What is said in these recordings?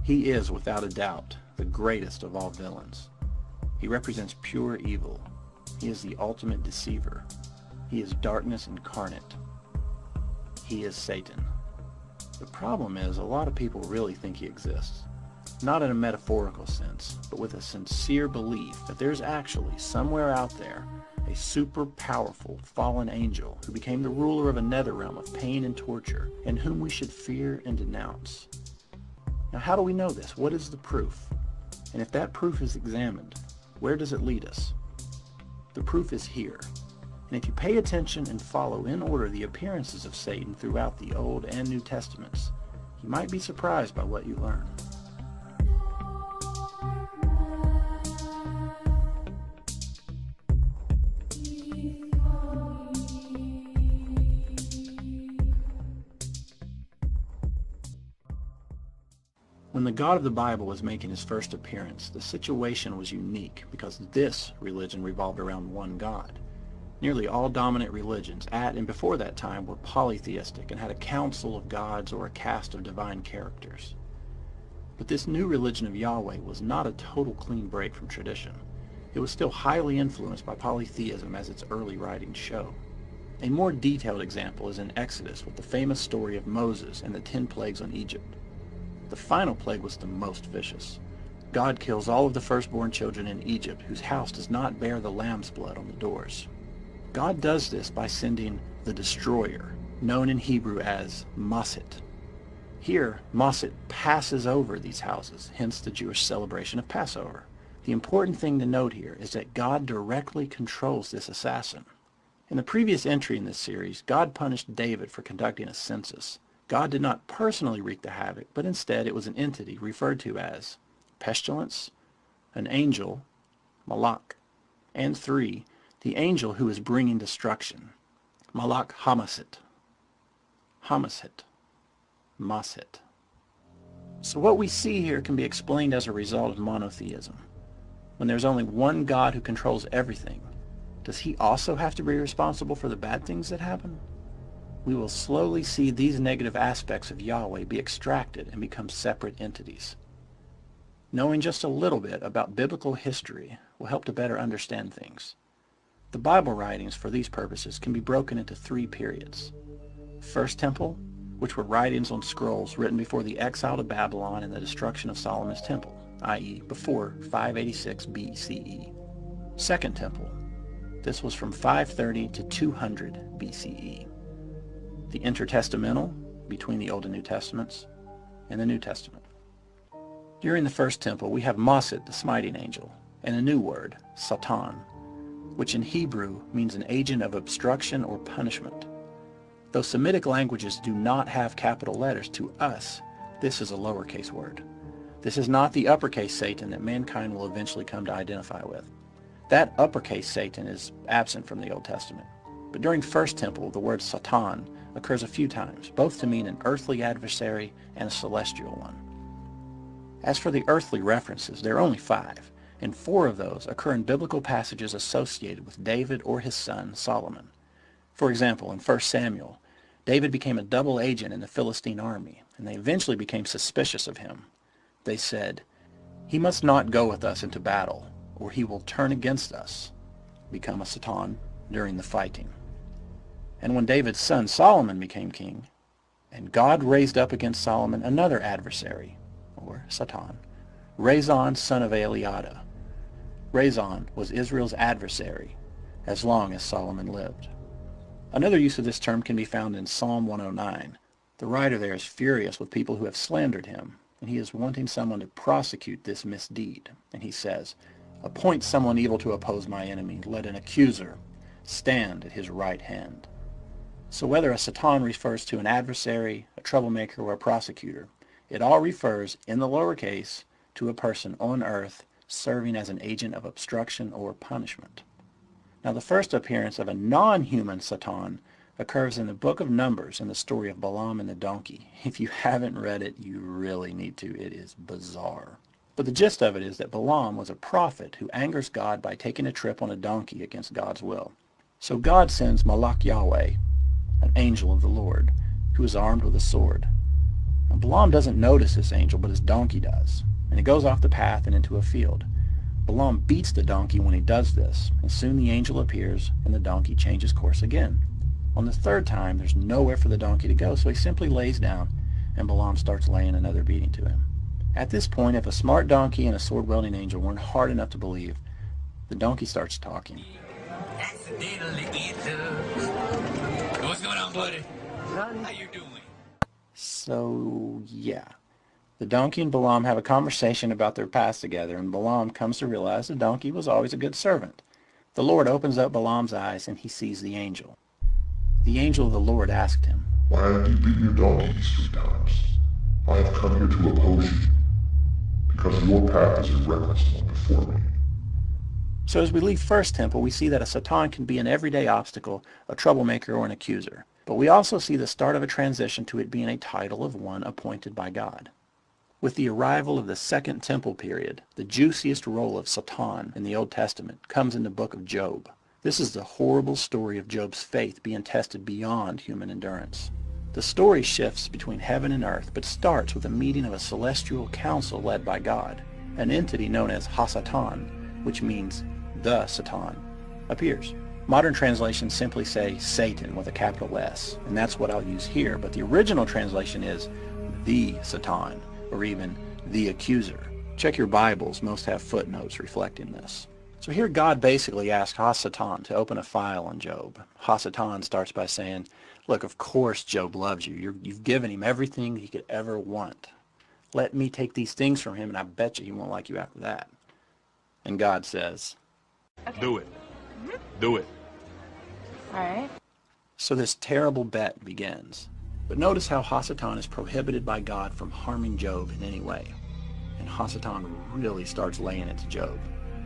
He is, without a doubt, the greatest of all villains. He represents pure evil. He is the ultimate deceiver. He is darkness incarnate. He is Satan. The problem is, a lot of people really think he exists. Not in a metaphorical sense, but with a sincere belief that there's actually, somewhere out there, a super powerful fallen angel who became the ruler of a nether realm of pain and torture, and whom we should fear and denounce. Now, how do we know this? What is the proof? And if that proof is examined, where does it lead us? The proof is here. And if you pay attention and follow in order the appearances of Satan throughout the Old and New Testaments, you might be surprised by what you learn. When the God of the Bible was making his first appearance, the situation was unique because this religion revolved around one God. Nearly all dominant religions at and before that time were polytheistic and had a council of gods or a cast of divine characters. But this new religion of Yahweh was not a total clean break from tradition. It was still highly influenced by polytheism, as its early writings show. A more detailed example is in Exodus with the famous story of Moses and the 10 plagues on Egypt. The final plague was the most vicious. God kills all of the firstborn children in Egypt whose house does not bear the lamb's blood on the doors. God does this by sending the destroyer, known in Hebrew as Masit. Here, Masit passes over these houses, hence the Jewish celebration of Passover. The important thing to note here is that God directly controls this assassin. In the previous entry in this series, God punished David for conducting a census. God did not personally wreak the havoc, but instead it was an entity referred to as pestilence, an angel, Malak, and 3, the angel who is bringing destruction, Malak Hamasit. Hamasit. Masit. So what we see here can be explained as a result of monotheism. When there's only one God who controls everything, does he also have to be responsible for the bad things that happen? We will slowly see these negative aspects of Yahweh be extracted and become separate entities. Knowing just a little bit about biblical history will help to better understand things. The Bible writings for these purposes can be broken into 3 periods. First Temple, which were writings on scrolls written before the exile to Babylon and the destruction of Solomon's temple, i.e. before 586 BCE. Second Temple, this was from 530 to 200 BCE. The intertestamental, between the Old and New Testaments, and the New Testament. During the First Temple, we have Masit, the smiting angel, and a new word, Satan, which in Hebrew means an agent of obstruction or punishment. Though Semitic languages do not have capital letters, to us, this is a lowercase word. This is not the uppercase Satan that mankind will eventually come to identify with. That uppercase Satan is absent from the Old Testament. But during First Temple, the word Satan occurs a few times, both to mean an earthly adversary and a celestial one. As for the earthly references, there are only 5, and 4 of those occur in biblical passages associated with David or his son Solomon. For example, in 1 Samuel, David became a double agent in the Philistine army, and they eventually became suspicious of him. They said, "He must not go with us into battle, or he will turn against us," become a Satan during the fighting. And when David's son Solomon became king, and God raised up against Solomon another adversary, or Satan, Rezon, son of Eliada. Rezon was Israel's adversary as long as Solomon lived. Another use of this term can be found in Psalm 109. The writer there is furious with people who have slandered him, and he is wanting someone to prosecute this misdeed. And he says, "Appoint someone evil to oppose my enemy. Let an accuser stand at his right hand." So whether a Satan refers to an adversary, a troublemaker, or a prosecutor, it all refers, in the lowercase, to a person on earth serving as an agent of obstruction or punishment. Now the first appearance of a non-human Satan occurs in the book of Numbers in the story of Balaam and the donkey. If you haven't read it, you really need to. It is bizarre. But the gist of it is that Balaam was a prophet who angers God by taking a trip on a donkey against God's will. So God sends Malak Yahweh, an angel of the Lord, who is armed with a sword. Now, Balaam doesn't notice this angel, but his donkey does, and he goes off the path and into a field. Balaam beats the donkey when he does this, and soon the angel appears and the donkey changes course again. On the third time, there's nowhere for the donkey to go, so he simply lays down, and Balaam starts laying another beating to him. At this point, if a smart donkey and a sword-wielding angel weren't hard enough to believe, the donkey starts talking. Accidentally what's going on, buddy? How you doing? So, yeah. The donkey and Balaam have a conversation about their past together, and Balaam comes to realize the donkey was always a good servant. The Lord opens up Balaam's eyes, and he sees the angel. The angel of the Lord asked him, "Why have you beaten your donkey these 3 times? I have come here to oppose you, because your path is a reckless one before me." So as we leave First Temple, we see that a Satan can be an everyday obstacle, a troublemaker, or an accuser. But we also see the start of a transition to it being a title of one appointed by God. With the arrival of the Second Temple period, the juiciest role of Satan in the Old Testament comes in the book of Job. This is the horrible story of Job's faith being tested beyond human endurance. The story shifts between heaven and earth, but starts with a meeting of a celestial council led by God. An entity known as Ha-Satan, which means the Satan, appears. Modern translations simply say Satan with a capital S, and that's what I'll use here, but the original translation is the Satan, or even the accuser. Check your Bibles, most have footnotes reflecting this. So here God basically asked Ha-Satan to open a file on Job. Ha-Satan starts by saying, look, of course Job loves you. You've given him everything he could ever want. Let me take these things from him, and I bet you he won't like you after that. And God says, Okay. Do it. Do it. All right. so this terrible bet begins. But notice how Ha-Satan is prohibited by God from harming Job in any way. And Ha-Satan really starts laying it to Job.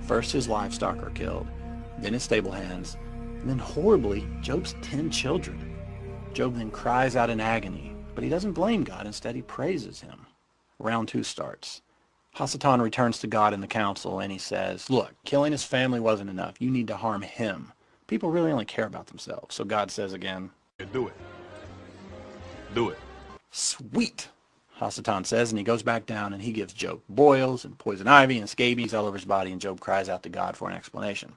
First his livestock are killed, then his stable hands, and then horribly, Job's 10 children. Job then cries out in agony, but he doesn't blame God. Instead, he praises him. Round 2 starts. Ha-Satan returns to God in the council, and he says, look, killing his family wasn't enough. You need to harm him. People really only care about themselves. So God says again, Do it. Do it. sweet, Ha-Satan says, and he goes back down and he gives Job boils and poison ivy and scabies all over his body, and Job cries out to God for an explanation.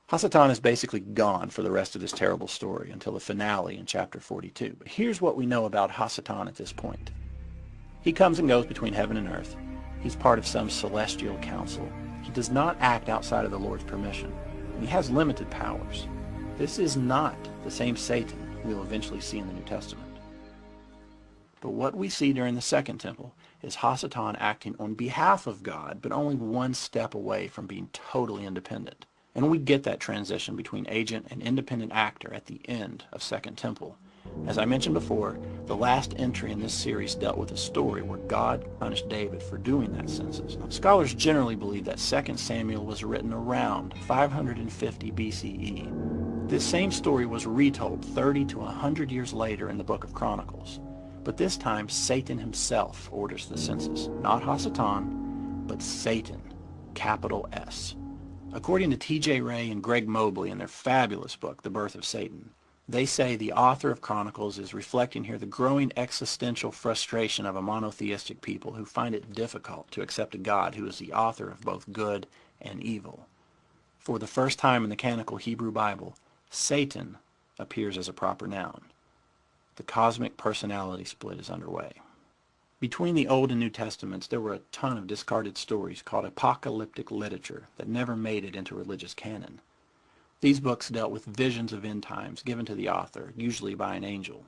Ha-Satan is basically gone for the rest of this terrible story until the finale in chapter 42. But here's what we know about Ha-Satan at this point. He comes and goes between heaven and earth. He's part of some celestial council. He does not act outside of the Lord's permission, and he has limited powers. This is not the same Satan we'll eventually see in the New Testament. But what we see during the Second Temple is Ha-Satan acting on behalf of God, but only one step away from being totally independent. And we get that transition between agent and independent actor at the end of Second Temple. As I mentioned before, the last entry in this series dealt with a story where God punished David for doing that census. Scholars generally believe that 2 Samuel was written around 550 BCE. This same story was retold 30 to 100 years later in the book of Chronicles. But this time, Satan himself orders the census. Not Ha-Satan, but Satan, capital S. According to T.J. Ray and Greg Mobley in their fabulous book, The Birth of Satan, they say the author of Chronicles is reflecting here the growing existential frustration of a monotheistic people who find it difficult to accept a God who is the author of both good and evil. For the first time in the canonical Hebrew Bible, Satan appears as a proper noun. The cosmic personality split is underway. Between the Old and New Testaments, there were a ton of discarded stories called apocalyptic literature that never made it into religious canon. These books dealt with visions of end times given to the author, usually by an angel.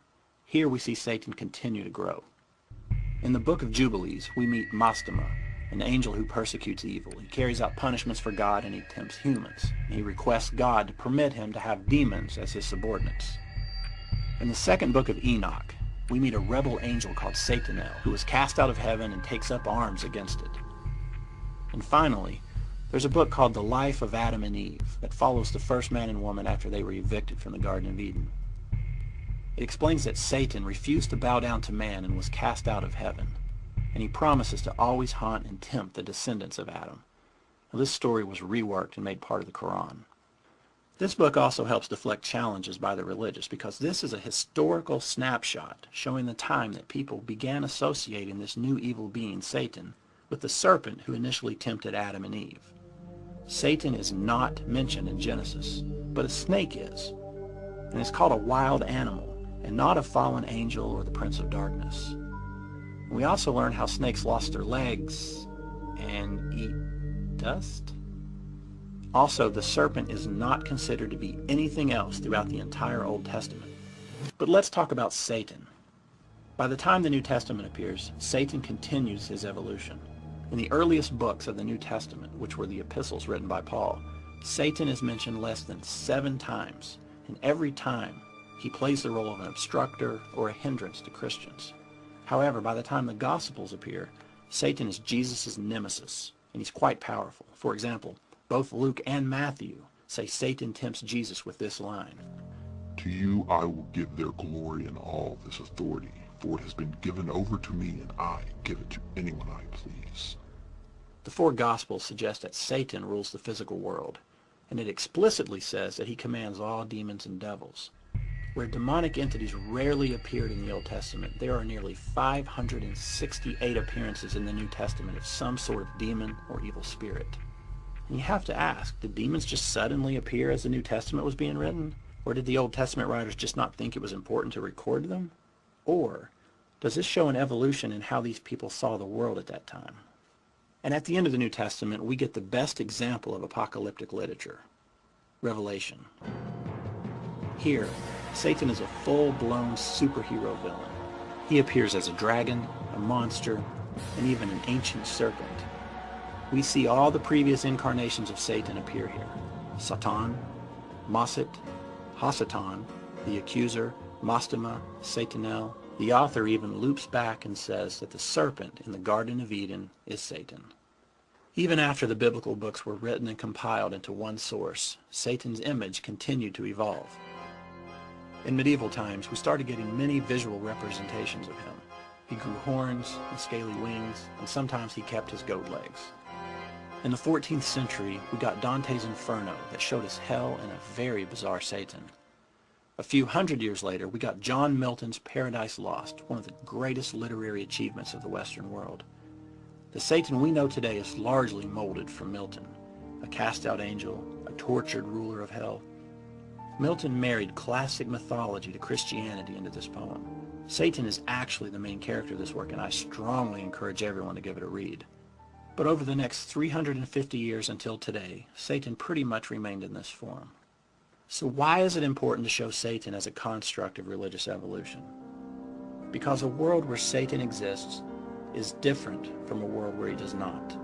Here we see Satan continue to grow. In the book of Jubilees, we meet Mastema, an angel who persecutes evil. He carries out punishments for God and he tempts humans. He requests God to permit him to have demons as his subordinates. In the second book of Enoch, we meet a rebel angel called Satael, who is cast out of heaven and takes up arms against it. And finally, there's a book called The Life of Adam and Eve that follows the first man and woman after they were evicted from the Garden of Eden. It explains that Satan refused to bow down to man and was cast out of heaven, and he promises to always haunt and tempt the descendants of Adam. Now, this story was reworked and made part of the Quran. This book also helps deflect challenges by the religious because this is a historical snapshot showing the time that people began associating this new evil being, Satan, with the serpent who initially tempted Adam and Eve. Satan is not mentioned in Genesis, but a snake is, and it's called a wild animal and not a fallen angel or the prince of darkness. We also learn how snakes lost their legs and eat dust. Also, the serpent is not considered to be anything else throughout the entire Old Testament. But let's talk about Satan. By the time the New Testament appears, Satan continues his evolution. In the earliest books of the New Testament, which were the epistles written by Paul, Satan is mentioned less than 7 times, and every time he plays the role of an obstructor or a hindrance to Christians. However, by the time the Gospels appear, Satan is Jesus' nemesis, and he's quite powerful. For example, both Luke and Matthew say Satan tempts Jesus with this line, To you I will give their glory and all this authority, for it has been given over to me, and I give it to anyone I please. The 4 Gospels suggest that Satan rules the physical world, and it explicitly says that he commands all demons and devils. Where demonic entities rarely appeared in the Old Testament, there are nearly 568 appearances in the New Testament of some sort of demon or evil spirit. And you have to ask, did demons just suddenly appear as the New Testament was being written? Or did the Old Testament writers just not think it was important to record them? Or does this show an evolution in how these people saw the world at that time? And at the end of the New Testament, we get the best example of apocalyptic literature, Revelation. Here, Satan is a full-blown superhero villain. He appears as a dragon, a monster, and even an ancient serpent. We see all the previous incarnations of Satan appear here. Satan, Masit, Hasatan, the accuser, Mastema, Satanel. The author even loops back and says that the serpent in the Garden of Eden is Satan. Even after the biblical books were written and compiled into one source, Satan's image continued to evolve. In medieval times, we started getting many visual representations of him. He grew horns and scaly wings, and sometimes he kept his goat legs. In the 14th century, we got Dante's Inferno that showed us hell and a very bizarre Satan. A few hundred years later, we got John Milton's Paradise Lost, one of the greatest literary achievements of the Western world. The Satan we know today is largely molded from Milton, a cast-out angel, a tortured ruler of hell. Milton married classic mythology to Christianity into this poem. Satan is actually the main character of this work, and I strongly encourage everyone to give it a read. But over the next 350 years until today, Satan pretty much remained in this form. So why is it important to show Satan as a construct of religious evolution? Because a world where Satan exists is different from a world where he does not.